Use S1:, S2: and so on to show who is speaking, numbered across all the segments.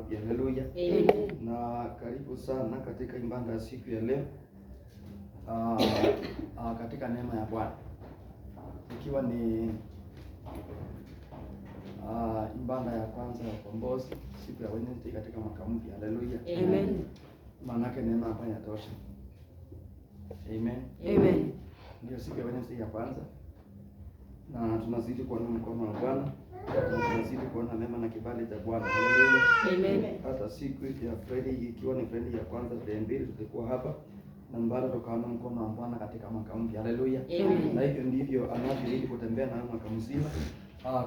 S1: wapi. Haleluya. Na karibu sana katika ibada ya siku ya leo. Katika neema ya Bwana. Ikiwa ni ibada ya kwanza ya ukombozi siku ya Wednesday katika mwaka mpya. Haleluya.
S2: Amen.
S1: Maana yake neema hapa inatosha. Amen.
S2: Amen.
S1: Ndio siku ya Wednesday ya kwanza. Na tunazidi kuona mkono wa Bwana. Tunazidi kuona neema na kibali cha Bwana. Haleluya.
S2: Amen.
S1: Hata siku ya Friday ikiwa ni Friday ya kwanza tarehe 2 tulikuwa hapa na mbara tukaona mkono wa Bwana katika mwaka mpya. Haleluya. Na hivyo ndivyo anavyozidi kutembea na mwaka mzima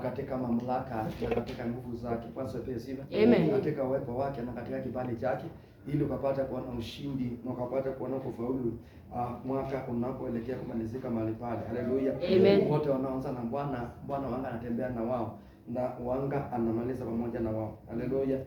S1: katika mamlaka na katika nguvu zake. Kwanza pia sifa. Katika uwepo wake na katika kibali chake ili ukapata kuona ushindi na ukapata kuona kufaulu mwaka unapoelekea kumalizika mahali pale. Haleluya. Wote wanaoanza na Bwana, Bwana wanga anatembea na wao na wanga anamaliza pamoja na wao. Haleluya.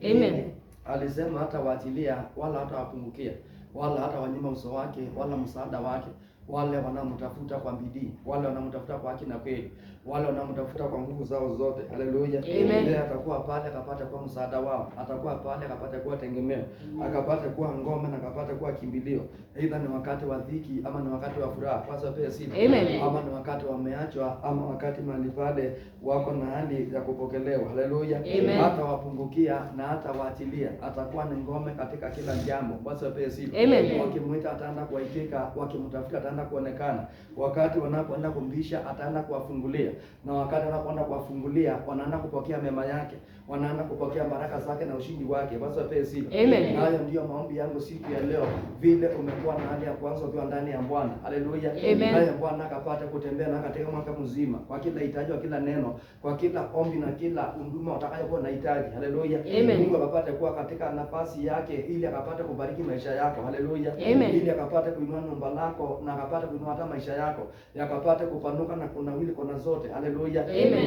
S1: Alisema hata waachilia wala hata wapungukia wala hata wanyima uso wake wala msaada wake wale wanamtafuta kwa bidii, wale wanamtafuta kwa haki na kweli, wale wanamtafuta kwa nguvu zao zote. Haleluya. Yeye atakuwa pale akapata kuwa msaada wao, atakuwa pale akapata kuwa tegemeo, akapata kuwa ngome na akapata kuwa kimbilio. Aidha ni wakati wa dhiki ama ni wakati wa furaha, kwanza pia sifa. Ama ni wakati wameachwa ama wakati mahali pale wako na hali ya kupokelewa. Haleluya. Hata wapungukia na hata waachilia, atakuwa ni ngome katika kila jambo. Kwanza pia sifa. Wakimwita ataenda kuitika, wakimtafuta ataenda kuonekana. Wakati wanapoenda kumbisha ataenda kuwafungulia, na wakati wanapoenda kuwafungulia wanaenda kupokea mema yake, wanaenda kupokea baraka zake na ushindi wake. Basi wape sifa. Hayo ndio maombi yangu siku ya leo, vile umekuwa na hali ya kwanza ukiwa ndani ya Bwana. Haleluya. Naye Bwana akapata kutembea na katika mwaka mzima kwa kila hitaji, kwa kila neno, kwa kila ombi na kila huduma utakayokuwa unahitaji. Haleluya. Mungu akapata kuwa katika nafasi yake ili akapata kubariki maisha yako. Haleluya. Ili akapata kuinua nyumba lako na akapata kuinua hata maisha yako yakapata kupanuka na kunawili kona zote. Haleluya.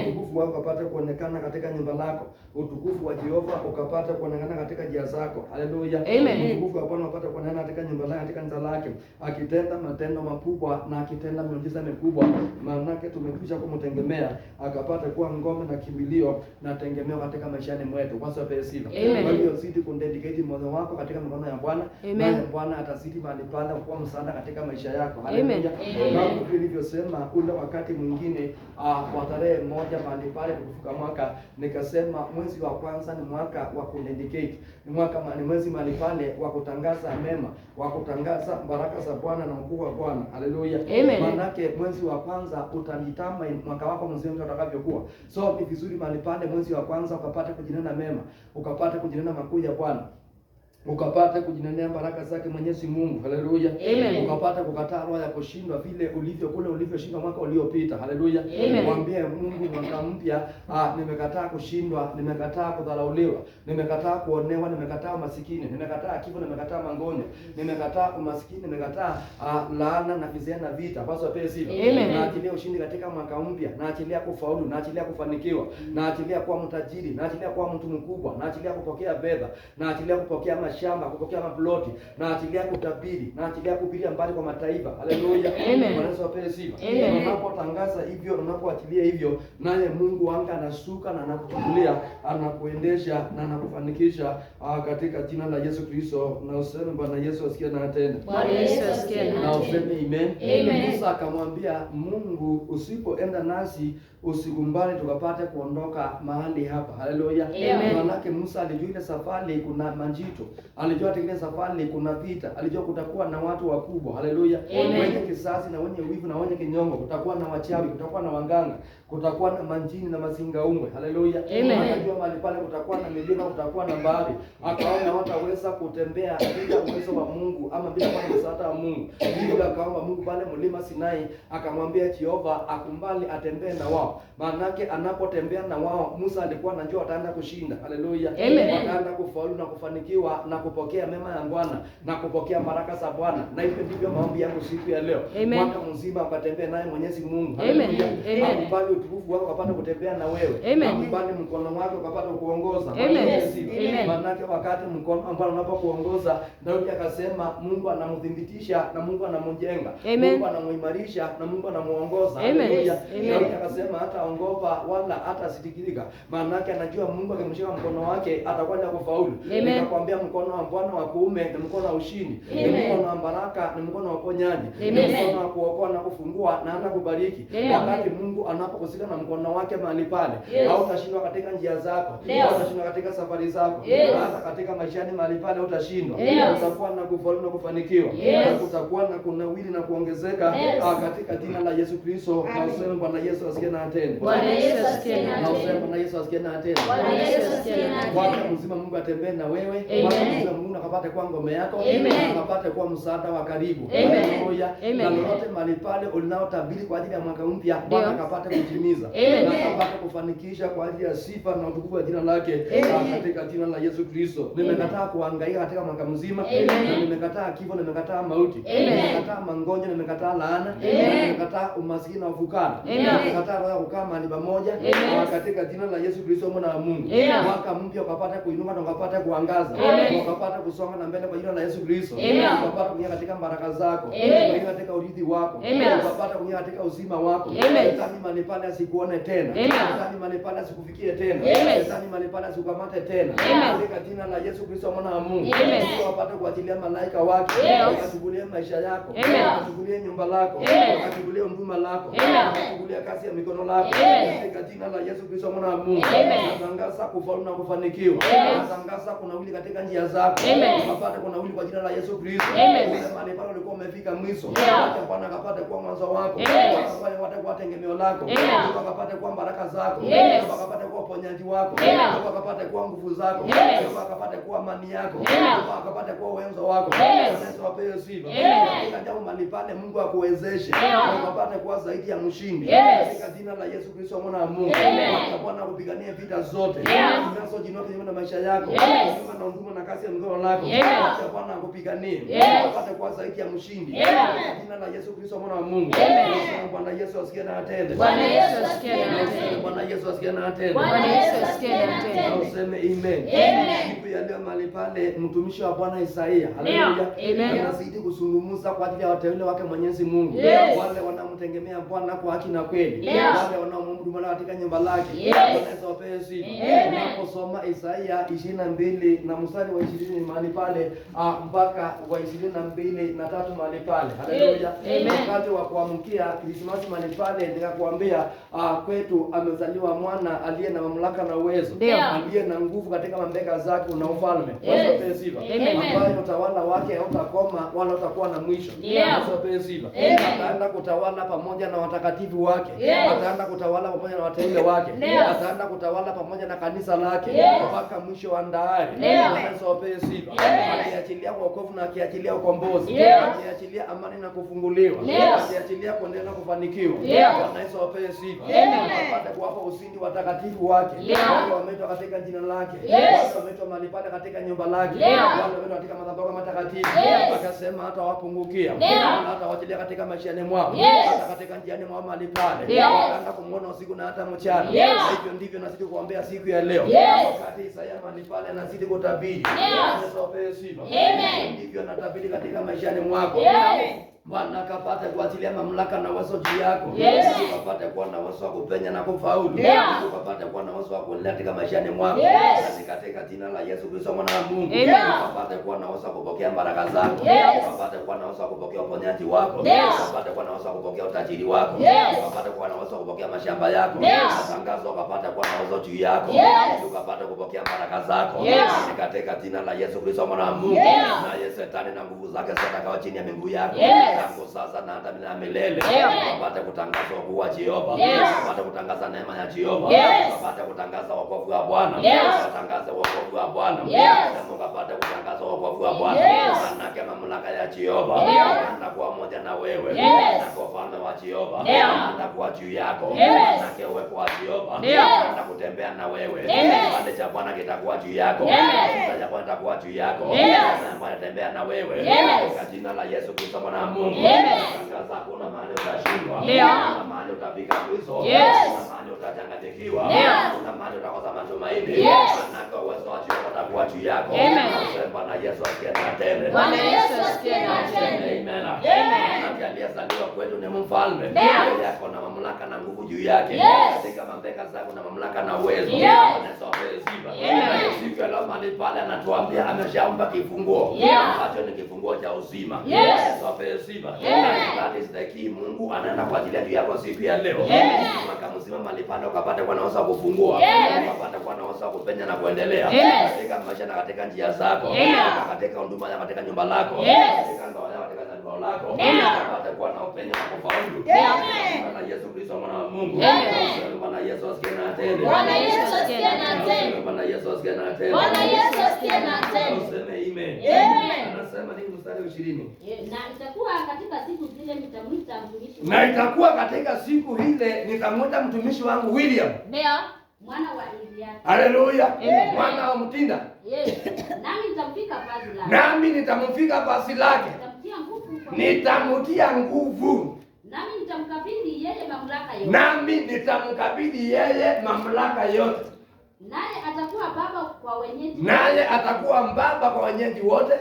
S1: Utukufu wako ukapata kuonekana katika nyumba lako, utukufu wa Jehova ukapata kuonekana katika njia zako. Haleluya. Utukufu wa Bwana ukapata kuonekana katika nyumba lake, katika kanisa lake, akitenda matendo makubwa na akitenda miujiza mikubwa. Maana yake tumekwisha kumtegemea, akapata kuwa ngome na kimbilio na tegemeo katika maishani mwetu. Kwanza pesa. Kwa hiyo zidi kundedicate moyo wako katika mikono ya Bwana, na Bwana atazidi mahali pale kuwa msaada katika maisha yako. Haleluya. Kama nilivyosema ule wakati mwingine kwa tarehe 1 mahali pale kufika mwaka, nikasema mwezi wa kwanza ni mwaka wa kudedicate, ni mwezi mahali pale wa kutangaza mema, wa kutangaza baraka za Bwana na ukuu wa Bwana. Haleluya. Maana yake mwezi wa kwanza utalitama mwaka wako mzima utakavyokuwa. So ni vizuri mahali pale mwezi wa kwanza ukapata kujinena mema, ukapata kujinena makuu ya Bwana, ukapata kujinenea baraka zake Mwenyezi Mungu. Haleluya. Ukapata kukataa roho ya kushindwa vile ulivyoshindwa mwaka uliopita. Haleluya. Mwambie Mungu mwaka mpya, nimekataa kushindwa, nimekataa kudharauliwa, nimekataa kuonewa, nimekataa masikini, nimekataa kifo, nimekataa magonjwa, nimekataa umaskini, nimekataa laana na vizea na vita. Basi pesa na achilia ushindi katika mwaka mpya, na achilia kufaulu, na achilia kufanikiwa, na achilia kuwa mtajiri, na achilia kuwa mtu mkubwa, na achilia kupokea fedha, na achilia kupokea shamba, kupokea maploti, na achilia kutabiri, na achilia kuhubiria mbali kwa mataifa. Haleluya. Bwana apewe sifa. Unapotangaza hivyo, unapoachilia hivyo, naye Mungu anga anashuka na anakuchukulia, anakuendesha na anakufanikisha katika jina la Yesu Kristo. Na useme Bwana Yesu asikie na atende.
S2: Bwana Yesu asikie
S1: na useme amen. Musa akamwambia Mungu, usipoenda nasi usikumbali tukapate kuondoka mahali hapa. Haleluya. Maana Musa alijua ile safari kuna manjito, alijua ile safari kuna vita, alijua kutakuwa na watu wakubwa. Haleluya. Wenye kisasi na wenye wivu na wenye kinyongo, kutakuwa na wachawi, kutakuwa na waganga, kutakuwa na manjini na mazingaumwe. Haleluya. Akajua mahali pale kutakuwa na milima, kutakuwa na bahari. Akaona wataweza kutembea bila uwezo wa Mungu ama bila msaada wa Mungu. Ndipo akaomba Mungu pale mlima Sinai, akamwambia Jehova akumbali atembee na wao. Maanake anapotembea na wao, Musa alikuwa anajua ataenda kushinda. Haleluya. Ataenda kufaulu na kufanikiwa na na kupokea mema ya Bwana na kupokea baraka za Bwana. Na hivyo ndivyo maombi yangu siku ya leo. Mwaka mzima ukatembea naye Mwenyezi Mungu. Haleluya. Akubali utukufu wako ukapata kutembea na wewe. Akubali mkono wako ukapata kuongoza. Maana wakati mkono ambao unapokuongoza, Daudi akasema Mungu anamdhibitisha na Mungu anamjenga. Mungu anamuimarisha na Mungu anamuongoza. Haleluya. Daudi akasema hata ongopa wala hata sitikirika. Maana anajua Mungu akimshika mkono wake atakwenda kufaulu. Nikakwambia mkono wa Bwana wa kuume ni mkono wa ushindi. Ni mkono wa baraka, ni mkono wa uponyaji. Ni mkono wa kuokoa na kufungua na hata kubariki. Wakati Mungu anapokusika na mkono wake mahali pale, hautashindwa katika njia zako, hautashindwa katika safari zako, hata katika maishani mahali pale utashindwa. Utakuwa na kufaulu na kufanikiwa. Utakuwa na kunawili na kuongezeka katika jina la Yesu Kristo. Na useme Bwana Yesu asikie na atende.
S2: Bwana Yesu asikie na atende.
S1: Na useme Bwana Yesu asikie na atende.
S2: Bwana Yesu asikie na atende.
S1: Mwaka mzima Mungu atembee na wewe. Mwaka mzima Mungu akapate kuwa ngome yako. Akapate kuwa msaada wa karibu. Haleluya. Na lolote mahali pale ulinaotabiri kwa ajili ya mwaka mpya, Bwana akapate kutimiza. Na akapate kufanikisha kwa ajili ya sifa na utukufu wa jina lake katika jina la Yesu Kristo. Nimekataa kuhangaika katika mwaka mzima. Na nimekataa kifo, nimekataa mauti. Nimekataa magonjwa, nimekataa laana. Nimekataa umaskini na ufukara. Nimekataa roho ya kukaa mahali pamoja katika jina la Yesu Kristo mwana wa Mungu. Mwaka mpya ukapate kuinuka na ukapate kuangaza. Ukapate kusonga na mbele kwa jina la Yesu Kristo. Ukapate kuingia katika baraka zako. Kuingia katika urithi wako. Ukapate kuingia katika uzima wako. Shetani mahali pale asikuone tena. Shetani mahali pale asikufikie tena. Shetani mahali pale asikukamate tena. Katika jina la Yesu Kristo mwana wa Mungu. Ukapate kuachilia malaika wake. Wakachungulie maisha yako. Wakachungulie nyumba lako. Wakachungulie huduma lako. Wakachungulie kazi ya mikono lako. Katika jina la Yesu Kristo mwana wa Mungu. Natangaza kufaulu na kufanikiwa. Natangaza kunawili katika njia zako. Ukapate kunawili kwa jina la Yesu Kristo. Mahali pale ulikuwa umefika mwisho. Acha Bwana akapate kuwa mwanzo wako. Akapate kuwa tegemeo lako. Akapate kuwa baraka zako. Akapate kuwa uponyaji wako. Akapate kuwa nguvu zako. Akapate kuwa amani yako. Akapate kuwa uwezo wako. Yesu apewe sifa. Katika jambo mahali pale Mungu akuwezeshe. Akapate kuwa zaidi ya mshindi. Katika jina la Yesu Kristo mwana wa Mungu. Bwana akupiganie vita zote. Zinazojinua kinyume na maisha yako. Kinyume na huduma na kazi ya mikono lako. Bwana akupiganie. Akapate kuwa zaidi ya mshindi. Katika jina la Yesu Kristo mwana wa Mungu. Bwana Yesu asikie na atende.
S2: Bwana Yesu asikie na atende.
S1: Bwana Yesu asikie na atende.
S2: Bwana Yesu asikie na atende.
S1: Na useme amen. Siku ya leo mahali pale mtumishi wa Bwana Isaia, haleluya, anazidi kuzungumza kwa ajili ya wateule wake Mwenyezi Mungu. Wale wanamtegemea Bwana kwa haki na kweli. Wale wanaomwabudu Bwana katika nyumba lake. Wanaweza wapewe sifa. Unaposoma Isaia 22 na mstari wa 20 mahali pale mpaka wa 22:3 mahali pale. Haleluya. Wakati wa kuamkia Krismasi mahali pale nikakwambia kwetu amezaliwa mwana aliye na mamlaka na uwezo, aliye na nguvu katika mabega zake na ufalme. Wapewe sifa. Ambaye utawala wake hautakoma wala utakuwa na mwisho. Wapewe sifa. Ataenda kutawala pamoja na watakatifu wake. Ataenda kutawala pamoja na wateule wake. Ataenda kutawala pamoja na kanisa lake mpaka mwisho wa ndahari. Wapewe sifa. Akiachilia wokovu na akiachilia ukombozi. Akiachilia amani na kufunguliwa. Akiachilia kuendelea kufanikiwa. Bwana Yesu apewe sifa. Apate kuwapa ushindi watakatifu wake. Wale wameitwa katika jina lake. Wale wameitwa mahali pale katika nyumba lake. Wale wameitwa katika madhabahu matakatifu. Akasema hata wapungukia. Hata wachilia katika maishani mwao. Hata katika njiani mwao mahali pale. Wakaanza kumuona usiku na hata mchana. Hivyo ndivyo nazidi kuombea siku ya leo. Wakati Isaia mahali pale anazidi kutabiri. Yesu apewe sifa. Ndivyo natabiri katika maishani mwako. Bwana akapate kuachilia mamlaka na uwezo juu yako. Ukapate kuwa na uwezo wa kupenya na kufaulu. Ukapate kuwa na uwezo wa kuleta katika maishani mwako. Katika jina la Yesu Kristo mwana wa Mungu. Ukapate kuwa na uwezo wa kupokea baraka zako. Ukapate kuwa na uwezo wa kupokea uponyaji wako. Ukapate kuwa na uwezo wa kupokea utajiri wako. Ukapate kuwa na uwezo wa kupokea mashamba yako. Tangazo ukapate kuwa na uwezo juu yako. Ukapate kupokea baraka zako. Katika jina la Yesu Kristo mwana wa Mungu. Na Yesu Shetani na nguvu zake zitakawa chini ya miguu yako. Tangu sasa na hata milele. Wapate kutangaza ukuu wa Jehova. Wapate kutangaza neema ya Jehova. Wapate kutangaza wokovu wa Bwana. Watangaze wokovu wa Bwana. ukapate kutangaza wokovu wa Bwana. Manake mamlaka ya Jehova atakuwa moja na wewe. Na kwa ufalme wa Jehova atakuwa juu yako. Manake uwepo wa Jehova atakutembea na wewe. Kipande cha Bwana kitakuwa juu yako. Kipande cha Bwana kitakuwa juu yako. Na atatembea na wewe. Kwa jina la Yesu Kristo mwana wa Mungu. Tangaza hakuna mahali utashindwa. Hakuna mahali utafika Kristo. Hakuna mahali utachanganyikiwa. Hakuna mahali utakosa matumaini. Manake uwezo wa Jehova utakuwa juu yako. Bwana Yesu asikie na tena.
S2: Bwana Yesu asikie na tena.
S1: Amen. Aliyezaliwa kwetu ni mfalme. Yeye ako na mamlaka na nguvu juu yake. Katika mamlaka zako na mamlaka na uwezo. Anasombea sifa. Siku ya leo mahali pale anatuambia ameshaomba kifunguo. Hacho ni kifunguo cha uzima. Anasombea sifa. That is the key. Mungu anaenda kwa ajili yako siku ya leo. Mwaka mzima mahali pale ukapata kwa naweza kufungua. Ukapata kwa naweza kupenya na kuendelea. Katika maisha na katika njia zako. Katika huduma na katika nyumba lako. Katika ndoa yako, katika ndoa lako. Ukapata kwa na upenya na kufaulu. Bwana Yesu Kristo mwana wa Mungu. Bwana Yesu asikie na tena.
S2: Bwana Yesu asikie na tena.
S1: Bwana Yesu asikie na tena.
S2: Bwana Yesu asikie na tena.
S1: Useme amen. Anasema nini mstari wa 20?
S3: Na itakuwa katika siku zile nitamwita mtumishi wangu.
S1: Na itakuwa katika siku ile nitamwita mtumishi wangu William.
S2: Ndio.
S3: Mwana wa Eliakim.
S1: Haleluya. Mwana wa Mtinda.
S3: Nami nitamfika vazi lake.
S1: Nami nitamfika vazi lake.
S3: Nitamtia nguvu kwa
S1: Nitamtia nguvu.
S3: Nami nitamkabidhi yeye mamlaka yote.
S1: Nami nitamkabidhi yeye mamlaka yote.
S3: Naye atakuwa baba kwa wenyeji.
S1: Naye atakuwa baba kwa wenyeji wote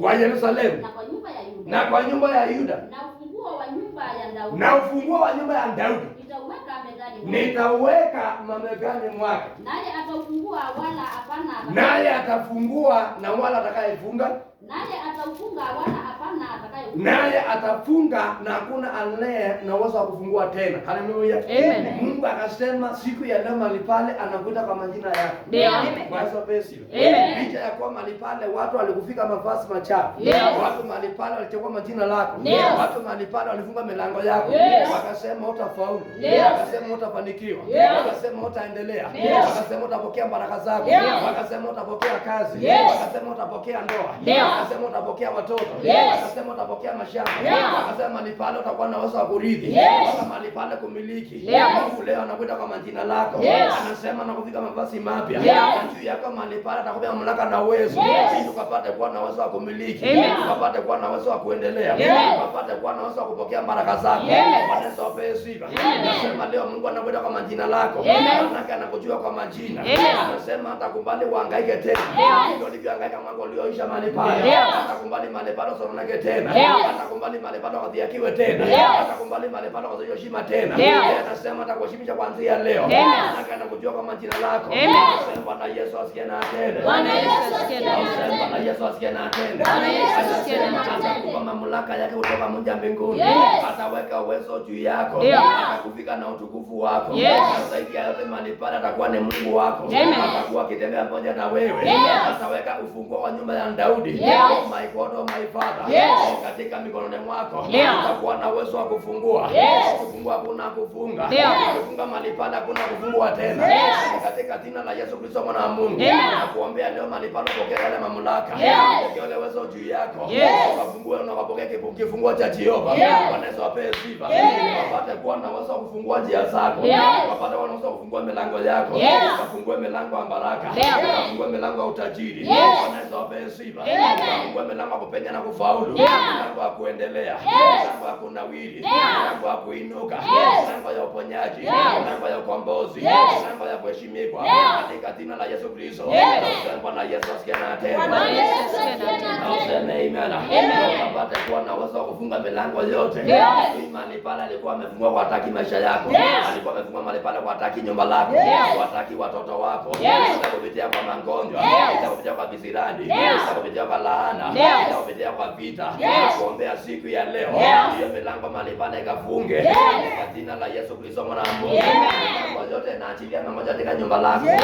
S1: wa Yerusalemu.
S3: Na kwa nyumba ya Yuda.
S1: Na kwa nyumba ya Yuda.
S3: Na ufunguo wa nyumba ya Daudi.
S1: Na ufunguo wa nyumba ya Daudi.
S3: Nitauweka mezani mwake.
S1: Nitauweka mabegani mwake.
S3: Naye ataufungua wala hapana.
S1: Naye atafungua na wala atakayefunga.
S3: Naye ataufunga wala hapana atakayefunga.
S1: Naye atafunga na hakuna anaye na uwezo wa kufungua tena. Haleluya.
S2: Amen.
S1: Mungu akasema siku ya leo mahali pale anakuita kwa majina yako.
S2: Ndio.
S1: Bwana pesi.
S2: Amen.
S1: Licha ya kuwa mahali pale watu walikufika mavazi machafu.
S2: Ndio.
S1: Watu mahali pale walichukua majina lako.
S2: Ndio.
S1: Watu mahali pale walifunga milango yako.
S2: Yes.
S1: Wakasema utafaulu.
S2: Ndio.
S1: Wakasema utafanikiwa.
S2: Yes.
S1: Wakasema utaendelea.
S2: Ndio.
S1: Wakasema utapokea baraka zako.
S2: Yes.
S1: Wakasema utapokea kazi.
S2: Yes.
S1: Wakasema utapokea ndoa.
S2: Ndio.
S1: Wakasema utapokea watoto.
S2: Yes.
S1: Wakasema utapokea mashamba.
S2: Yes.
S1: Wakasema mahali pale utakuwa na uwezo wa kurithi.
S2: Yes.
S1: Wakasema mahali pale kumiliki.
S2: Yes.
S1: Mungu leo anakuita kwa majina lako.
S2: Yes.
S1: Anasema nakufika mavazi mapya.
S2: Yes.
S1: Na juu yako mahali pale atakupea mamlaka na uwezo.
S2: Yes.
S1: Ili ukapate kuwa na uwezo wa kumiliki.
S2: Amen.
S1: Ukapate kuwa na uwezo wa kuendelea.
S2: Yes.
S1: Ukapate kuwa na uwezo wa kupokea baraka zako.
S2: Yes.
S1: Bwana Yesu apewe sifa.
S2: Amen.
S1: Nasema leo Mungu anakuita kwa majina lako.
S2: Amen.
S1: Manake anakujua kwa majina.
S2: Amen.
S1: Anasema hatakubali uhangaike tena.
S2: Yes.
S1: Ndio ulivyohangaika mwaka ulioisha mahali pale.
S2: Yes.
S1: Hatakubali mahali pale usononeke tena.
S2: Yes.
S1: Hatakubali mahali pale udhihakiwe tena.
S2: Yes.
S1: Hatakubali mahali pale usiyoheshima tena.
S2: Yes.
S1: Yeye anasema atakuheshimisha kuanzia leo.
S2: Amen.
S1: Manake anakujua kwa majina lako.
S2: Amen.
S1: Nasema Bwana Yesu asikie na tena.
S2: Bwana Yesu asikie na
S1: Nasema
S2: tena.
S1: Bwana Yesu asikie na tena.
S2: Bwana Yesu asikie na
S1: Anasema
S2: tena.
S1: atakupa mamlaka yake kutoka Mungu mbinguni.
S2: Yes.
S1: Ataweka uwezo juu yako.
S2: Ndio.
S1: Atakufika na utukufu wako.
S2: Yes.
S1: Na zaidi ya yote mahali pale atakuwa ni Mungu wako.
S2: Amen.
S1: Atakuwa akitembea pamoja na wewe.
S2: Yes.
S1: Ataweka ufunguo wa nyumba ya Daudi.
S2: Yes.
S1: Oh my God, oh my Father.
S2: Yes.
S1: Katika mikononi mwako.
S2: Ndio.
S1: Atakuwa na uwezo wa kufungua.
S2: Yes.
S1: Kufungua hakuna kufunga.
S2: Ndio.
S1: Kufunga mahali pale hakuna kufungua tena.
S2: Yes.
S1: Katika jina la Yesu Kristo mwana wa Mungu.
S2: Amen.
S1: Nakuombea leo mahali pale pokea yale mamlaka.
S2: Yes.
S1: Pokea ile uwezo juu yako.
S2: Yes.
S1: Ukafungue na ukapokea kifunguo cha Jehova.
S2: Yes.
S1: Bwana Yesu apewe sifa.
S2: Yes.
S1: Ukapate kuwa na uwezo wa kufungua njia zako.
S2: Yes.
S1: Ukapate kuwa na uwezo wa kufungua milango yako.
S2: Yes.
S1: Ukafungue milango ya baraka.
S2: Yes.
S1: Ukafungue milango ya utajiri.
S2: Yes.
S1: Bwana Yesu apewe sifa.
S2: Yes.
S1: Ukafungue milango ya kupenya na kufaulu.
S2: Yes.
S1: Milango ya kuendelea.
S2: Yes.
S1: Milango ya kunawiri.
S2: Yes.
S1: Milango ya kuinuka.
S2: Yes.
S1: Milango ya uponyaji.
S2: Yes.
S1: Milango ya ukombozi.
S2: Yes.
S1: Milango ya kuheshimika.
S2: Yes.
S1: Katika jina la Yesu Kristo.
S2: Yes.
S1: Bwana Yesu asikie na tena.
S2: Bwana Yesu asikie na tena.
S1: Useme amen.
S2: Amen.
S1: Ukapate kuwa na uwezo wa kufunga milango yote.
S2: Yes.
S1: Mahali pale alikuwa amefungua kwa hataki maisha yako.
S2: Yes.
S1: Alikuwa amefungua mahali pale kwa hataki nyumba lako.
S2: Yes.
S1: Kwa hataki watoto wako.
S2: Yes.
S1: Kupitia kwa magonjwa.
S2: Yes.
S1: Kupitia kwa visirani.
S2: Yes.
S1: Kupitia kwa laana.
S2: Yes.
S1: Kupitia kwa vita.
S2: Yes.
S1: Kuombea siku ya leo.
S2: Yes.
S1: Hiyo milango mahali pale ikafunge.
S2: Yes.
S1: Kwa jina la Yesu Kristo mwana wa Mungu.
S2: Amen.
S1: Milango yote inaachilia na moja katika nyumba lako.
S2: Yes.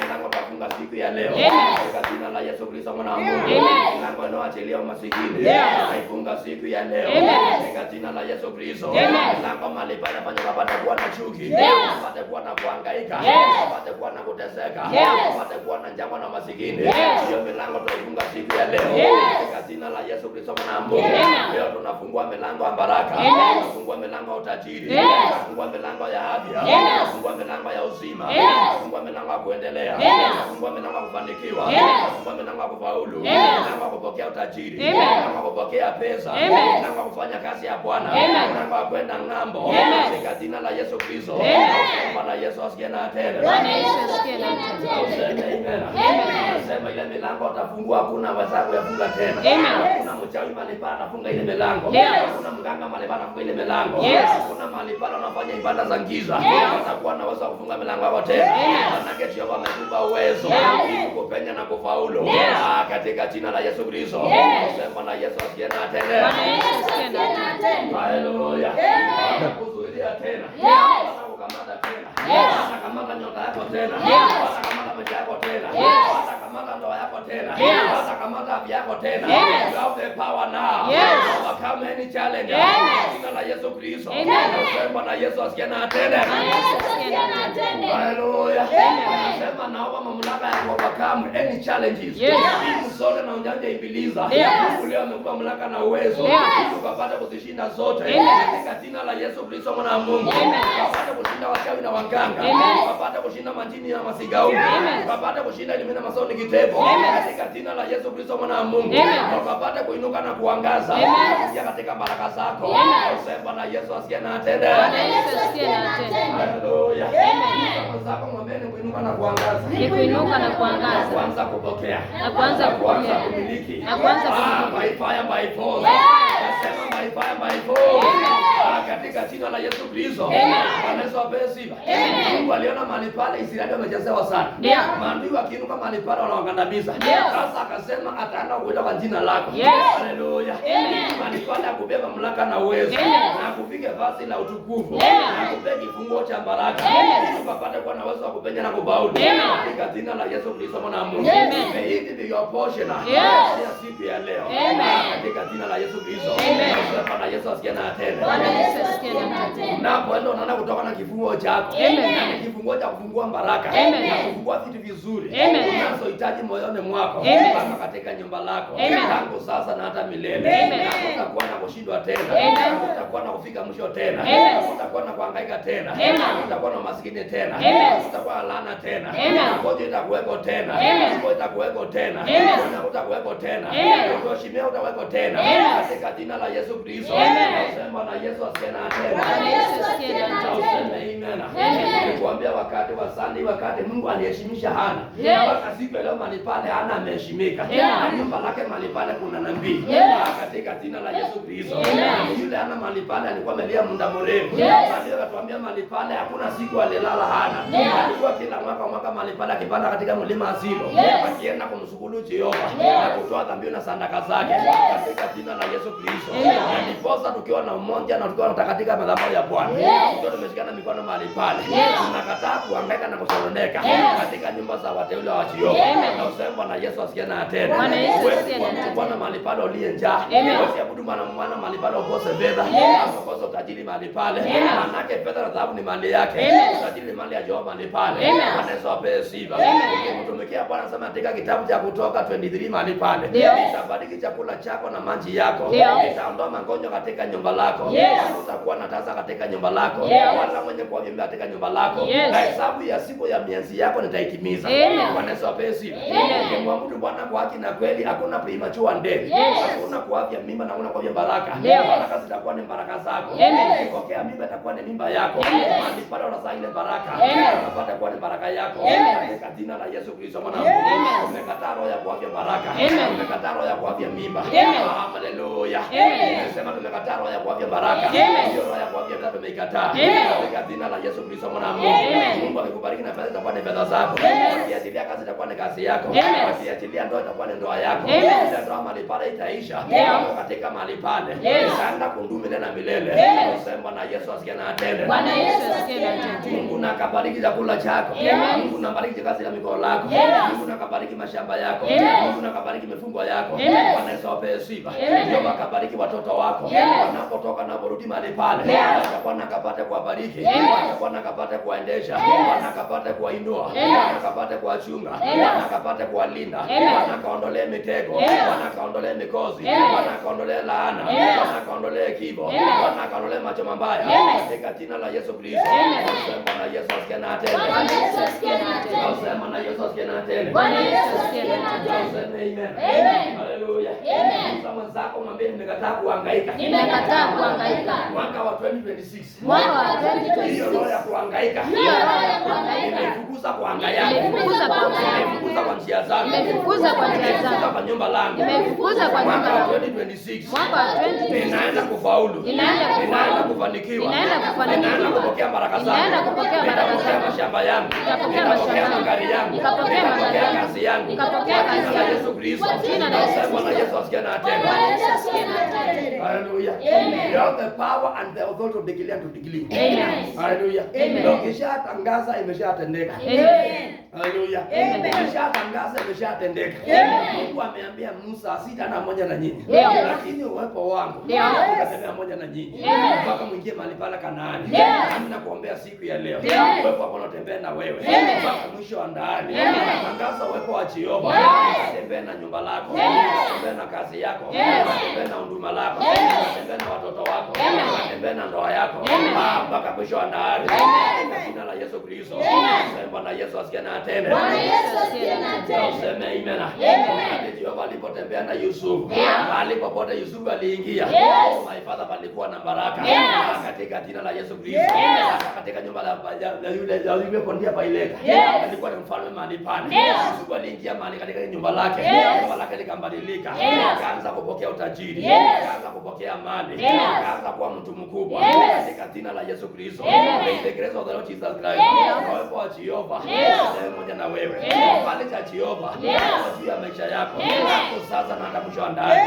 S1: Milango utafunga naifunga siku ya leo.
S2: Amen.
S1: Katika jina la Yesu Kristo mwana wa Mungu.
S2: Amen.
S1: Milango inayoachilia umasikini.
S2: Yeah.
S1: Naifunga siku ya leo.
S2: Amen.
S1: Katika jina la Yesu Kristo.
S2: Amen.
S1: Milango mahali pale fanya wapate kuwa na chuki.
S2: Yeah.
S1: Wapate kuwa na kuhangaika.
S2: Yes.
S1: Wapate kuwa na kuteseka.
S2: Yes.
S1: Wapate kuwa na njama na masikini.
S2: Yes.
S1: Hiyo milango tunaifunga siku ya leo.
S2: Yes.
S1: Katika jina la Yesu Kristo mwana wa Mungu.
S2: Amen.
S1: Leo tunafungua milango ya baraka.
S2: Amen.
S1: Tunafungua milango ya utajiri.
S2: Yes.
S1: Tunafungua milango ya afya.
S2: Yes.
S1: Tunafungua milango ya uzima.
S2: Yes.
S1: Tunafungua milango ya kuendelea.
S2: Yes.
S1: Tunafungua milango ya kufanikiwa.
S2: Yes.
S1: Tunafungua milango ya kufaulu.
S2: Yes.
S1: Milango ya kupokea utajiri.
S2: Amen.
S1: Milango ya kupokea pesa.
S2: Amen.
S1: Milango ya kufanya kazi ya Bwana.
S2: Amen.
S1: Milango ya kwenda ng'ambo.
S2: Amen.
S1: Katika jina la Yesu Kristo.
S2: Amen.
S1: Bwana Yesu asikie na atende.
S2: Bwana Yesu asikie na atende.
S1: Sema ile milango atafungua, hakuna wazako yafunga tena.
S2: Amen.
S1: Hakuna mchawi mahali pale anafunga ile milango.
S2: Yes.
S1: Hakuna mganga mahali pale anafunga ile milango.
S2: Yes.
S1: Hakuna mahali pale anafanya ibada za giza.
S2: Yes.
S1: Atakuwa na uwezo wa kufunga milango yao tena.
S2: Yes.
S1: Manake Jehova amekupa uwezo ili kupenya na kufaulu.
S2: Yes.
S1: Katika jina la Yesu Kristo.
S2: Yes.
S1: Sema na Yesu asikie na atende.
S2: Bwana Yesu asikie na atende.
S1: Haleluya. Atakuzuilia tena.
S2: Yes.
S1: Atakukamata tena.
S2: Yes.
S1: Atakamata nyota yako tena.
S2: Yes.
S1: Atakamata maisha yako tena.
S2: Yes.
S1: Atakamata ndoa yako tena.
S2: Yes.
S1: Atakamata afya yako tena.
S2: Yes.
S1: You have the power now.
S2: Yes.
S1: Overcome any challenge.
S2: Yes.
S1: Jina la Yesu Kristo.
S2: Amen.
S1: Sema na Yesu asikie na atende.
S2: Bwana Yesu asikie na atende.
S1: Haleluya.
S2: Amen.
S1: Sema naomba mamlaka ya overcome any challenges.
S2: Yes.
S1: Zote na ujanja ibiliza.
S2: Yes.
S1: Mungu leo amekupa mamlaka na uwezo.
S2: Yes.
S1: Tukapata kuzishinda zote.
S2: Amen.
S1: Katika jina la Yesu Kristo mwana wa Mungu.
S2: Amen.
S1: Tukapata kushinda wachawi na waganga.
S2: Amen.
S1: Tukapata kushinda majini na masigauni.
S2: Amen.
S1: Tukapata kushinda elimina masoni kitepo.
S2: Amen.
S1: Katika jina la Yesu Kristo mwana wa Mungu.
S2: Amen.
S1: Tukapata kuinuka na kuangaza.
S2: Amen.
S1: Kuja katika baraka zako.
S2: Amen.
S1: Sema na Yesu asikie na atende.
S2: Bwana Yesu asikie na atende.
S1: Haleluya.
S2: Amen.
S1: Kama zako mwambie ni kuinuka na kuangaza.
S2: Ni kuinuka na kuangaza.
S1: Kuanza kupokea.
S2: Na kuanza kupokea.
S1: kumiliki.
S2: Na kuanza kumiliki.
S1: By fire by force. Nasema by fire by force. Katika jina la Yesu Kristo. Bwana Yesu apewe sifa. Mungu aliona mahali pale Israeli wamechezewa sana.
S2: Ndio.
S1: Maadui wakiinuka mahali pale wanawakandamiza. Sasa akasema ataenda kuita kwa jina lako.
S2: Yes.
S1: Haleluya.
S2: Amen.
S1: Mahali pale akubeba mamlaka na uwezo.
S2: Amen.
S1: Na akupige vazi la utukufu.
S2: Amen.
S1: Na akupige kifungo cha baraka.
S2: Amen.
S1: Ukapate kuwa na uwezo wa kupenya na kubaulu.
S2: Amen.
S1: Katika jina la Yesu Kristo mwana wa Mungu.
S2: Amen.
S1: May it be your portion.
S2: Yes.
S1: Ya siku ya leo.
S2: Amen.
S1: Katika jina la Yesu Kristo.
S2: Amen.
S1: Bwana Yesu asikie na atende.
S2: Bwana Yesu asikie na atende.
S1: Unapoenda unaenda kutoka na kifungo chako.
S2: Amen.
S1: Na kifungo cha kufungua baraka.
S2: Amen.
S1: Na kufungua vitu vizuri.
S2: Amen.
S1: Unazohitaji moyoni mwako.
S2: Amen.
S1: Kama katika nyumba lako.
S2: Amen.
S1: Tangu sasa na hata milele.
S2: Amen.
S1: Utakuwa na kushindwa tena.
S2: Amen.
S1: Utakuwa na kufika mwisho tena.
S2: Amen.
S1: Utakuwa na kuhangaika tena.
S2: Amen.
S1: Utakuwa na maskini tena.
S2: Amen.
S1: Utakuwa na laana tena.
S2: Amen.
S1: Ngoja itakuweko tena.
S2: Amen.
S1: Ngoja itakuweko tena.
S2: Amen.
S1: Utakuweko tena.
S2: Amen.
S1: Kuheshimiwa utakuweko tena.
S2: Amen.
S1: Katika jina la Yesu Kristo.
S2: Amen.
S1: Sema na Yesu asikie na atende.
S2: Bwana Yesu asikie na atende.
S1: Amen. Nikuambia wakati wa Sunday, wakati Mungu aliheshimisha Hana.
S2: Yes.
S1: Mpaka siku ya leo mahali pale Hana ameheshimika.
S2: Yes.
S1: Na nyumba lake mahali pale kuna nabii.
S2: Yes.
S1: Katika jina la Yesu Kristo.
S2: Amen.
S1: Yule Hana mahali pale alikuwa amelia muda mrefu.
S2: Yes.
S1: Ndio akatuambia mahali pale hakuna siku alilala Hana.
S2: Yes.
S1: Alikuwa kila mwaka mahali pale akipanda katika mlima Asilo.
S2: Yes.
S1: Akienda kumshukuru Jehova
S2: Yes.
S1: na kutoa dhambi na sadaka zake. Katika jina la Yesu Kristo.
S2: Amen.
S1: Na ndiposa tukiwa na umoja na tukiwa katika madhabahu ya Bwana. Tukiwa tumeshikana mikono mahali pale. Tunakataa kuhangaika na kusononeka katika nyumba za wateule wa Jehova. Na usema na Yesu asikie na atende.
S2: Bwana Yesu asikie na atende.
S1: Bwana mahali pale uliye njaa. Usiabudu mwana mahali pale ukose fedha. Ukose utajiri mahali pale. Manake fedha na dhahabu ni mali yake. Utajiri ni mali ya Jehova mahali pale. Bwana Yesu apewe sifa. Ukimtumikia Bwana sema katika kitabu cha Kutoka 23 mahali pale. Itabariki chakula chako na maji yako. Itaondoa magonjwa katika nyumba lako. Utakuwa na tasa katika nyumba lako. Wala mwenye kuambia katika nyumba lako. Na hesabu ya siku ya miezi yako nitaitimiza. Bwana Yesu apewe sifa. Ukimwabudu Bwana kwa haki na kweli, hakuna premature death. Hakuna kuavya mimba na hakuna kuavya baraka. Baraka zitakuwa ni baraka zako. Ukipokea mimba itakuwa ni mimba yako. Mahali pale unazaa ile baraka. Unapata kuwa ni baraka yako. Katika jina la Yesu Kristo mwana wa Mungu. Umekataa roho ya kuavya baraka. Umekataa roho ya kuavya mimba. Haleluya. Nimesema tumekataa roho ya kuavya baraka. Hiyo roho ya kuavya mimba tumeikataa. Katika jina la Yesu Kristo mwana wa Mungu. Mungu akikubariki na fedha itakuwa ni fedha zako. Ukiachilia kazi itakuwa ni kazi yako.
S2: Amen.
S1: Wakiachilia ndoa itakuwa ni ndoa yako.
S2: Amen.
S1: Ile ndoa mahali pale itaisha. Katika mahali pale. Itaenda kudumu milele na milele. Sema na Yesu asikie na atende.
S2: Bwana Yesu asikie na atende.
S1: Mungu na akabariki chakula chako.
S2: Amen.
S1: Mungu na bariki kazi ya mikono yako. Mungu na akabariki mashamba yako. Mungu na akabariki mifungo yako. Bwana Yesu ape sifa. Ndio akabariki watoto wako. Wanapotoka na kurudi mahali pale. Bwana akapate kuwabariki. Bwana akapate kuwaendesha. Bwana akapate kuwainua. Bwana akapate kuwachunga. Bwana akapate kuwalinda. Bwana akaondolee mitego. Bwana akaondolee mikozi. Bwana akaondolee laana. Bwana akaondolee kifo. Bwana akaondolee macho mabaya. Katika jina la Yesu Kristo. Sema na Yesu asikie na atende.
S2: Bwana Yesu asikie na atende.
S1: Sema na Yesu asikie na atende.
S2: Bwana Yesu asikie na atende.
S1: Sema amen. Haleluya. Sema zako mwambie nimekataa kuhangaika.
S2: Nimekataa kuhangaika.
S1: Mwaka wa 2026.
S2: Mwaka wa 2026.
S1: Hiyo roho ya kuhangaika.
S2: Hiyo roho ya kuhangaika.
S1: Nimefukuza kuhangaika.
S2: Nimefukuza kuhangaika.
S1: Nimefukuza kwa njia zangu.
S2: Nimefukuza kwa njia zangu.
S1: Nimefukuza kwa nyumba langu.
S2: Nimefukuza kwa nyumba
S1: Mwaka wa
S2: langu.
S1: 2026.
S2: Mwaka wa 2026.
S1: Ninaenda kufaulu. Ninaenda kufanikiwa. Ninaenda kupokea baraka zangu.
S2: Ninaenda kupokea baraka zangu.
S1: Nitapokea mashamba yangu.
S2: Nitapokea
S1: Nitapokea
S2: mashamba
S1: magari yangu.
S2: Nitapokea magari yangu.
S1: kazi yangu.
S2: Nitapokea
S1: Kwa
S2: kazi
S1: jina la
S2: yangu.
S1: Yesu Kristo.
S2: Kwa jina la Yesu
S1: Nasema na Yesu asikie na atende.
S2: Bwana Yesu asikie na atende.
S1: Hallelujah. You have the power and the authority to declare and to declare.
S2: Amen.
S1: Hallelujah.
S2: Amen.
S1: Ukishatangaza imeshatendeka.
S2: Amen.
S1: Hallelujah.
S2: Amen.
S1: Ukishatangaza imeshatendeka.
S2: Amen.
S1: Mungu ameambia Musa sitaenda pamoja na nyinyi.
S2: Ndio.
S1: Lakini uwepo wangu
S2: Ndio.
S1: utatembea pamoja na nyinyi.
S2: Amen.
S1: Mpaka mwingie mahali pale Kanaani.
S2: Ndio.
S1: Nami nakuombea siku ya leo.
S2: Ndio.
S1: Uwepo wako unatembea na wewe.
S2: Amen.
S1: Mpaka mwisho wa ndani.
S2: Amen.
S1: Tangaza uwepo wa Jehova.
S2: Yes.
S1: Tembea na nyumba lako.
S2: Yes.
S1: Tembea na kazi yako.
S2: Yes.
S1: Tembea na huduma lako.
S2: Yes.
S1: Tembea na watoto wako.
S2: Amen.
S1: Tembea na ndoa yako.
S2: Amen.
S1: Mpaka mwisho wa ndani.
S2: Amen.
S1: Kwa jina la Yesu Kristo.
S2: Amen.
S1: Sema na Yesu asikie na atende.
S2: Bwana Yesu asikie na atende.
S1: Useme amen.
S2: Amen.
S1: Jehova alipotembea na Yusufu.
S2: Yeah.
S1: Mahali popote Yusufu aliingia.
S2: Yes.
S1: My father palikuwa na baraka.
S2: Yes.
S1: Katika jina la Yesu Kristo.
S2: Yes.
S1: Katika nyumba la yule pondia paileka.
S2: Yes.
S1: Alikuwa ni mfalme mahali pale.
S2: Yes.
S1: Yusufu aliingia mahali katika nyumba lake.
S2: Yes.
S1: Nyumba lake likabadilika.
S2: Yes.
S1: Akaanza kupokea utajiri.
S2: Yes.
S1: Akaanza kupokea mali.
S2: Yes.
S1: Akaanza kuwa mtu mkubwa.
S2: Yes.
S1: Katika jina la Yesu Kristo.
S2: Yes.
S1: May the grace of the Lord Jesus Christ.
S2: Yes.
S1: Uwepo wa Jehova.
S2: Yes.
S1: Pamoja na wewe.
S2: Yes.
S1: Pale cha Jehova.
S2: Yes.
S1: Juu ya maisha yako.
S2: Yes.
S1: Hapo sasa na hata mwisho wa ndani.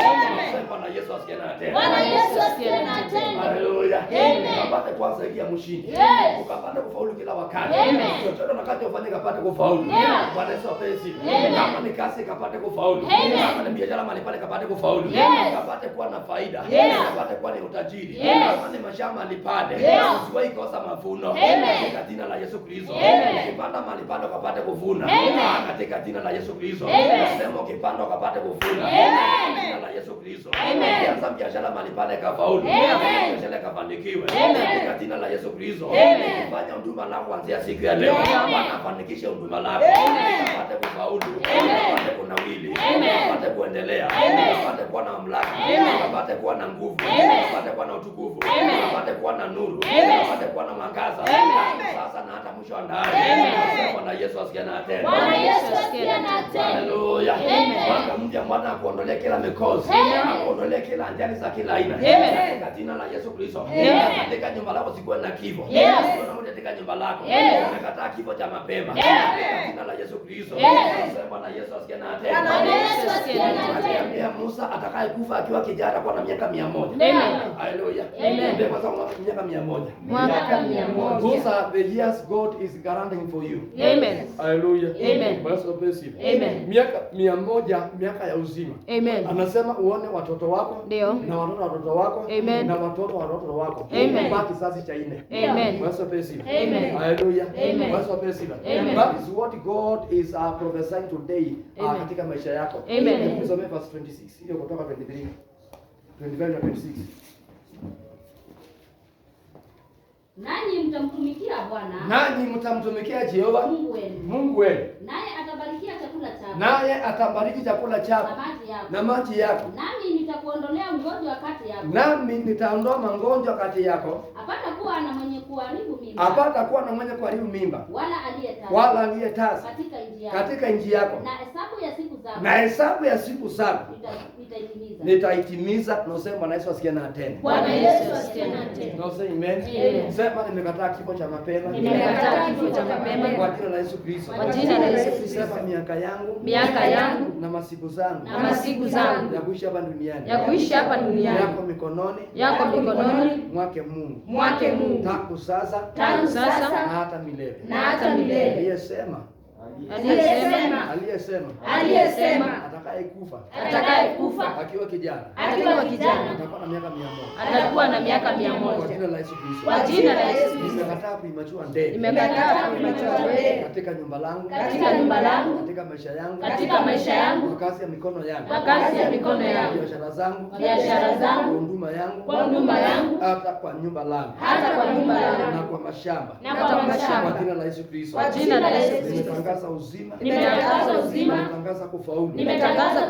S1: Sema na Yesu asikie na atende.
S2: Bwana Yesu asikie na atende.
S1: Haleluya.
S2: Amen.
S1: Ukapate kuwa zaidi ya mshindi.
S2: Yes.
S1: Ukapate kufaulu kila wakati.
S2: Amen.
S1: Chochote unakati ufanye kapate kufaulu.
S2: Yeah.
S1: Bwana Yesu ape sifa.
S2: Amen.
S1: Kama ni kazi kapate kufaulu.
S2: Amen.
S1: Kama ni biashara mahali pale kapate kufaulu.
S2: Yes.
S1: Kapate kuwa na faida.
S2: Yes.
S1: Kapate kuwa ni utajiri.
S2: Yes.
S1: Kama ni mashamba mahali pale.
S2: Yes.
S1: Usiwahi kosa mavuno.
S2: Amen.
S1: Katika jina la Yesu Kristo.
S2: Amen.
S1: Ukipanda mahali pale ukapate kuvuna.
S2: Amen.
S1: Katika jina la Yesu Kristo.
S2: Amen.
S1: Nasema ukipanda ukapate kuvuna.
S2: Amen.
S1: Jina la Yesu Kristo.
S2: Amen.
S1: Ukianza biashara mahali pale kafaulu.
S2: Amen.
S1: Biashara kafanikiwe.
S2: Amen.
S1: Katika jina la Yesu Kristo.
S2: Amen.
S1: Fanya huduma lako kuanzia siku ya leo.
S2: Amen.
S1: Bwana afanikishe huduma lako.
S2: Amen.
S1: Apate kufaulu.
S2: Amen.
S1: Apate kunawili.
S2: Amen.
S1: Apate kuendelea.
S2: Amen.
S1: Apate kuwa na mamlaka.
S2: Amen.
S1: Apate kuwa na nguvu.
S2: Amen.
S1: Apate kuwa na utukufu.
S2: Amen.
S1: Apate kuwa na nuru.
S2: Amen.
S1: Apate kuwa na mwangaza.
S2: Amen.
S1: Sasa na hata mwisho wa ndani.
S2: Amen.
S1: Sema na Yesu asikie na atende.
S2: Bwana Yesu asikie na atende.
S1: Haleluya.
S2: Amen.
S1: Mwaka mpya Bwana akuondolee kila mikosi.
S2: Amen.
S1: Akuondolee kila ajali za kila aina.
S2: Amen.
S1: Katika jina la Yesu Kristo.
S2: Amen.
S1: Katika nyumba lako sikuwe na kifo.
S2: Yes.
S1: Unaona katika nyumba lako.
S2: Amen.
S1: Unakataa kifo cha mapema.
S2: Yes.
S1: Katika jina la Yesu Kristo.
S2: Yes.
S1: Sema na Yesu asikie na
S2: Bwana
S1: atende.
S2: Yesu asikie na atende.
S1: Aliambia Musa atakayekufa akiwa kijana atakuwa na miaka 100.
S2: Amen.
S1: Haleluya.
S2: Amen.
S1: Ndio kwa sababu miaka 100.
S2: Mwaka 100.
S1: Those are the years God is guaranteeing for you.
S2: Amen.
S1: Haleluya.
S2: Amen.
S1: Bwana asifiwe.
S2: Amen.
S1: Miaka 100, miaka ya uzima.
S2: Amen.
S1: Anasema uone watoto wako
S2: Ndio.
S1: na watoto wa watoto wako
S2: Amen.
S1: na watoto wa watoto wako.
S2: Amen.
S1: Mpaka kizazi cha 4.
S2: Amen.
S1: Bwana asifiwe.
S2: Amen.
S1: Haleluya.
S2: Amen.
S1: Bwana asifiwe.
S2: Amen.
S1: That is what God is prophesying today
S2: Amen.
S1: katika maisha yako.
S2: Amen.
S1: Tusome verse 26. Hiyo kutoka 23. 25 na 26.
S3: Nanyi mtamtumikia Bwana
S1: Nanyi mtamtumikia Jehova
S3: Mungu wenu,
S1: Mungu wenu.
S3: naye atabarikia chakula chako
S1: Naye atabariki chakula chako
S3: na maji yako,
S1: na maji yako.
S3: nami nitakuondolea mgonjwa kati yako,
S1: Nami nitaondoa magonjwa kati yako.
S3: apata kuwa na mwenye kuharibu mimba
S1: Apata kuwa na mwenye kuharibu mimba
S3: wala aliyetasa
S1: wala aliyetasa
S3: katika nchi yako,
S1: katika nchi yako.
S3: na hesabu ya siku saba.
S1: Na hesabu ya siku saba
S3: Nitaitimiza.
S1: nitaitimiza. Na useme Bwana Yesu asikie na tena.
S2: Bwana Yesu asikie na tena.
S1: Na useme amen.
S2: Amen.
S1: Sema nimekataa kifo cha mapema.
S2: Nimekataa kifo cha mapema.
S1: Kwa jina la Yesu Kristo.
S2: Kwa jina la Yesu Kristo.
S1: Sema miaka yangu
S2: na
S1: masiku zangu
S2: zangu
S1: ya kuishi hapa duniani yako mikononi mwake Mungu. Tangu sasa na hata milele. Aliyesema atakayekufa akiwa kijana atakuwa na miaka 100. Kwa jina la Yesu Kristo. Nimekataa kuimachua ndege katika nyumba langu, katika maisha yangu, kwa kazi ya mikono yangu, biashara zangu, kwa huduma yangu, hata kwa nyumba langu, na kwa mashamba. Kwa jina la Yesu Kristo. Nimetangaza uzima, nimetangaza kufaulu, nimetangaza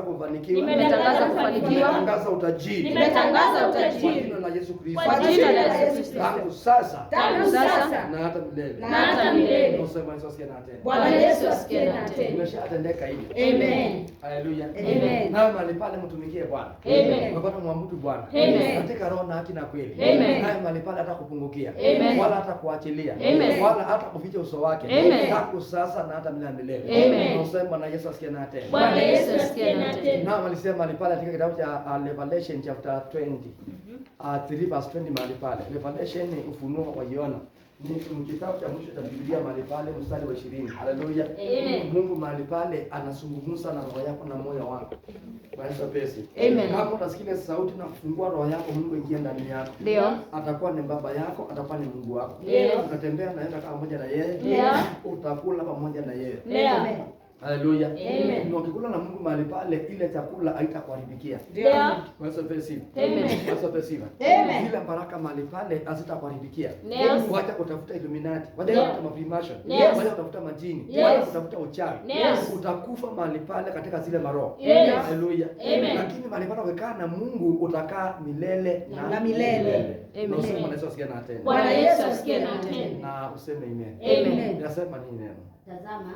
S1: kufanikiwa, nimetangaza utajiri, kwa jina la Yesu Kristo. Tangu sasa na hata milele. Nasema Yesu asikie na tena.
S2: Bwana Yesu asikie na tena.
S1: Imeshatendeka hivi.
S2: Amen.
S1: Haleluya.
S2: Amen.
S1: Na mahali pale mtumikie Bwana.
S2: Amen.
S1: Mapata muabudu Bwana.
S2: Amen.
S1: Katika roho na haki na kweli.
S2: Amen.
S1: Na mahali pale hata kupungukia.
S2: Amen.
S1: Wala hata kuachilia.
S2: Amen.
S1: Wala hata kuficha uso wake.
S2: Amen.
S1: Tangu sasa na hata milele.
S2: Amen.
S1: Nasema Bwana Yesu asikie na tena.
S2: Bwana Yesu asikie na tena.
S1: Na alisema mahali pale katika kitabu cha Revelation chapter 20. 3 verse 20 mahali pale. Revelation ni ufunuo wa Yohana. Ni kitabu cha mwisho cha Biblia mahali pale mstari wa 20. Haleluya.
S2: Amen.
S1: Mungu mahali pale anazungumza na roho yako na moyo wako. Bwana Yesu.
S2: Amen.
S1: Kama utasikia sauti na kufungua roho yako, Mungu ingie ndani yako.
S2: Ndio.
S1: Atakuwa ni baba yako, atakuwa ni Mungu wako.
S2: Ndio.
S1: Utatembea naenda kama pamoja na yeye.
S2: Ndio.
S1: Utakula pamoja na yeye.
S2: Ndio.
S1: Haleluya.
S2: Amen.
S1: Na ukikula na Mungu mahali pale, ile chakula haitakuharibikia.
S2: Ndio.
S1: Bwana Yesu.
S2: Amen.
S1: Amen. Zile baraka mahali pale hazitakuharibikia.
S2: Ndio.
S1: Wacha kutafuta Illuminati, wacha
S2: Ndio.
S1: kutafuta mafrimason,
S2: Yes.
S1: wacha kutafuta majini,
S2: Yes.
S1: wacha kutafuta uchawi.
S2: Yes.
S1: Utakufa mahali pale katika zile maroho.
S2: Yes.
S1: Haleluya.
S2: Amen.
S1: Lakini mahali pale ukikaa na Mungu utakaa milele na
S2: milele. Amen.
S1: Na useme Bwana Yesu asikie na tena.
S2: Bwana Yesu asikie na tena.
S1: Na useme amen.
S2: Amen.
S1: Nasema nini neno?
S3: Tazama,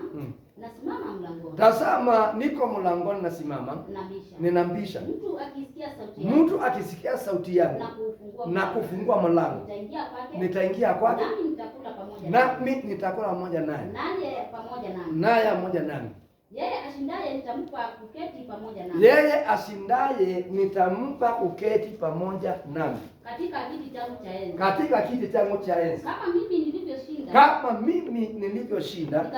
S3: nasimama mlangoni.
S1: Tazama niko mlangoni nasimama. Ninabisha. Mtu akisikia sauti yangu na kufungua mlango, nitaingia kwake, nami nitakula pamoja naye, naye pamoja nami.
S3: Yeye ashindaye nitampa kuketi pamoja nami katika kiti changu cha enzi. Kama mimi nilivyoshinda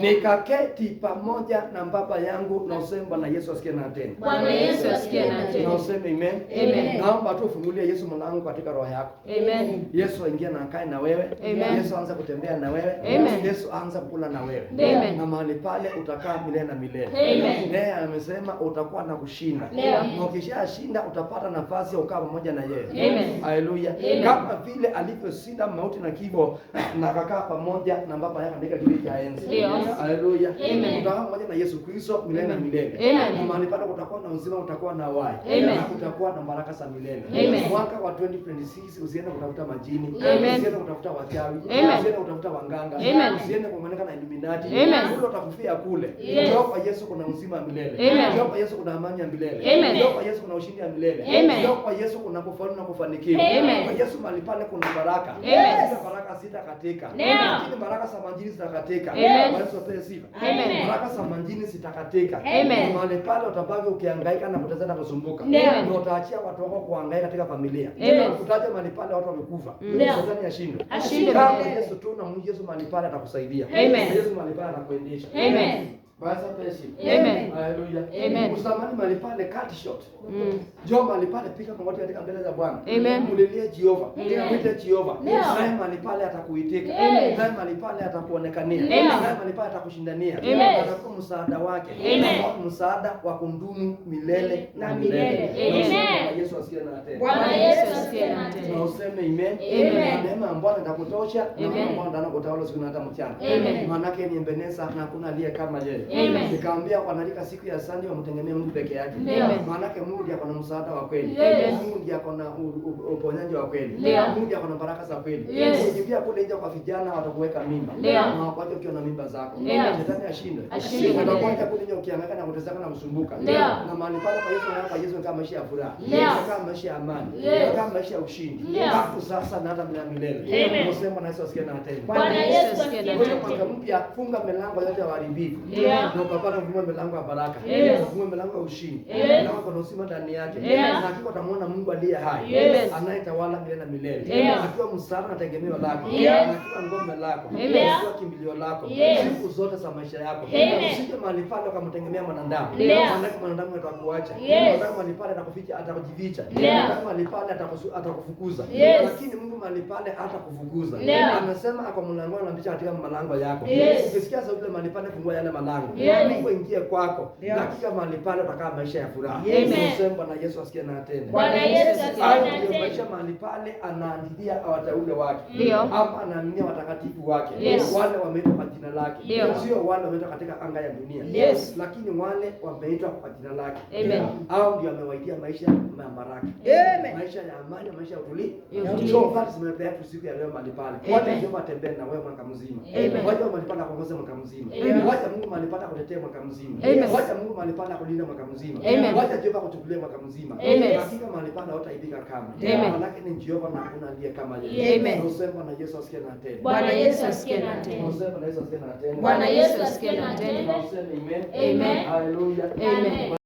S3: nikaketi pamoja na baba yangu. Na useme Bwana Yesu asikie na tena.
S2: Bwana Yesu asikie na tena.
S1: Na useme amen.
S2: Amen.
S1: Naomba tu ufungulie Yesu mlango katika roho yako.
S2: Amen.
S1: Yesu aingie na akae na wewe.
S2: Amen.
S1: Yesu aanze kutembea na wewe.
S2: Amen.
S1: Yesu aanze kula na wewe.
S2: Amen.
S1: Na mahali pale utakaa milele na milele.
S2: Amen.
S1: Yeye amesema utakuwa na kushinda.
S2: Amen.
S1: Na ukishashinda utapata nafasi ya kukaa pamoja na yeye.
S2: Amen.
S1: Haleluya.
S2: Amen.
S1: Kama vile alivyoshinda mauti na kifo na akakaa pamoja na baba yake katika kiti cha enzi.
S2: Ndio.
S1: Haleluya.
S2: Amen.
S1: Utakaa pamoja na Yesu Kristo milele na milele.
S2: Amen.
S1: Na mahali pale utakuwa na uzima, utakuwa na uhai.
S2: Amen.
S1: Na utakuwa na baraka za milele.
S2: Amen.
S1: Mwaka wa 2026 usiende kutafuta majini.
S2: Amen.
S1: Usiende kutafuta wachawi.
S2: Amen.
S1: Usiende kutafuta waganga.
S2: Amen.
S1: Usiende kuonekana na Illuminati.
S2: Amen.
S1: Kule utakufia kule.
S2: Yes.
S1: Njoo kwa Yesu kuna uzima wa milele.
S2: Amen.
S1: Njoo kwa Yesu kuna amani ya milele.
S2: Amen.
S1: Njoo kwa Yesu kuna ushindi wa milele.
S2: Amen.
S1: Njoo kwa Yesu kuna kufaulu na kufanikiwa.
S2: Amen.
S1: Kwa Yesu mahali pale kuna baraka.
S2: Amen.
S1: Zile baraka zitakatika.
S2: Amen.
S1: Lakini baraka za majini zitakatika.
S2: Amen.
S1: Kwa Yesu apewe sifa.
S2: Amen.
S1: Baraka za majini zitakatika.
S2: Amen.
S1: Mahali pale utabaki ukihangaika na kuteseka kusumbuka.
S2: Amen.
S1: Na utaachia watu wako kuhangaika katika familia.
S2: Amen.
S1: Utaje mahali pale watu wamekufa.
S2: Amen.
S1: Shetani ashindwe.
S2: Ashindwe.
S1: Kama Yesu tu na Mungu Yesu mahali pale atakusaidia.
S2: Amen.
S1: Yesu mahali pale atakuendesha.
S2: Amen.
S1: Basi pesi.
S2: Amen.
S1: Haleluya.
S2: Amen.
S1: Usamani mahali pale cut short. Njoo mahali pale piga magoti katika mbele za Bwana.
S2: Amen.
S1: Mulilie Jehova.
S2: Amen.
S1: Mwite Jehova.
S2: Yes.
S1: Naye mahali pale atakuitika.
S2: Amen.
S1: Naye mahali pale atakuonekania.
S2: Amen.
S1: Naye mahali pale atakushindania.
S2: Amen.
S1: Atakuwa msaada wake.
S2: Amen.
S1: Atakuwa msaada wa kudumu milele na milele.
S2: Amen.
S1: Bwana Yesu asikie na tena.
S2: Bwana Yesu asikie na tena.
S1: Na useme amen.
S2: Amen.
S1: Neema ya Bwana itakutosha na
S2: Amen.
S1: Bwana ndana kutawala siku na hata mchana.
S2: Amen.
S1: Maana yake ni Ebeneza na hakuna aliye kama yeye.
S2: Amen.
S1: Nikamwambia wanalika siku ya Sunday wamtegemee Mungu peke yake. Maana yake Mungu ndiye akona msaada wa kweli. Mungu ndiye akona uponyaji wa kweli. Mungu ndiye akona baraka za kweli. Ukiingia kule nje kwa vijana watakuweka mimba. Na wapate ukiwa na mimba zako. Shetani ashinde. Utakwenda kule nje ukihangaika na kuteseka na kusumbuka. Na mahali pale kwa Yesu na kwa Yesu kama maisha ya furaha. Kama maisha ya amani. Kama maisha ya ushindi. Hapo sasa na hata milele. Msemo na Yesu asikie na tena.
S3: Bwana Yesu asikie na tena.
S1: Mwaka mpya funga milango yote ya uharibifu. Na ukapata kufungua milango ya baraka. Kufungua milango ya ushindi. Milango kwa uzima ndani yake. Na hakika utamuona Mungu aliye hai. Anayetawala milele na milele. Akiwa msaada na tegemeo lako. Akiwa ngome lako. Akiwa kimbilio lako. Siku zote za maisha yako. Usije mahali pale ukamtegemea mwanadamu. Maana mwanadamu atakuacha. Mwanadamu mahali pale atakuficha, atakujificha. Mwanadamu mahali pale atakufukuza. Lakini Mungu mahali pale hatakufukuza. Anasema ako mlango anampisha katika malango yako. Ukisikia sauti ile mahali pale fungua yale malango. Mungu ingie kwako. Hakika mahali pale utakaa maisha ya furaha. Nasema Bwana Yesu asikie na tena.
S3: Bwana Yesu asikie na tena.
S1: Maisha mahali pale anaandikia wateule wake. Ama anaaminia watakatifu wake. Wale wameitwa kwa jina lake. Sio wale wameitwa katika anga ya dunia. Lakini wale wameitwa kwa jina lake. Hao ndio amewaidia maisha ya baraka. Maisha ya amani, maisha ya utulivu. So far tumepea siku ya leo mahali pale. Wacha Jehova atembee na wewe mwaka mzima. Wacha mahali pale akuongoze mwaka mzima. Wacha Mungu mahali pale akutetee mwaka mzima. Wacha Mungu mahali pale akulinda mwaka mzima. Wacha Jehova akutukulie mwaka mzima. Hakika mahali pale hautaibika kama. Maana ni Jehova na hakuna aliye kama yeye. Tunasema na Yesu asikie na tena.
S3: Bwana Yesu asikie na tena.
S1: Tunasema na Yesu asikie na tena.
S3: Bwana Yesu asikie na tena.
S1: Tunasema amen.
S3: Amen.
S1: Hallelujah.
S3: Amen.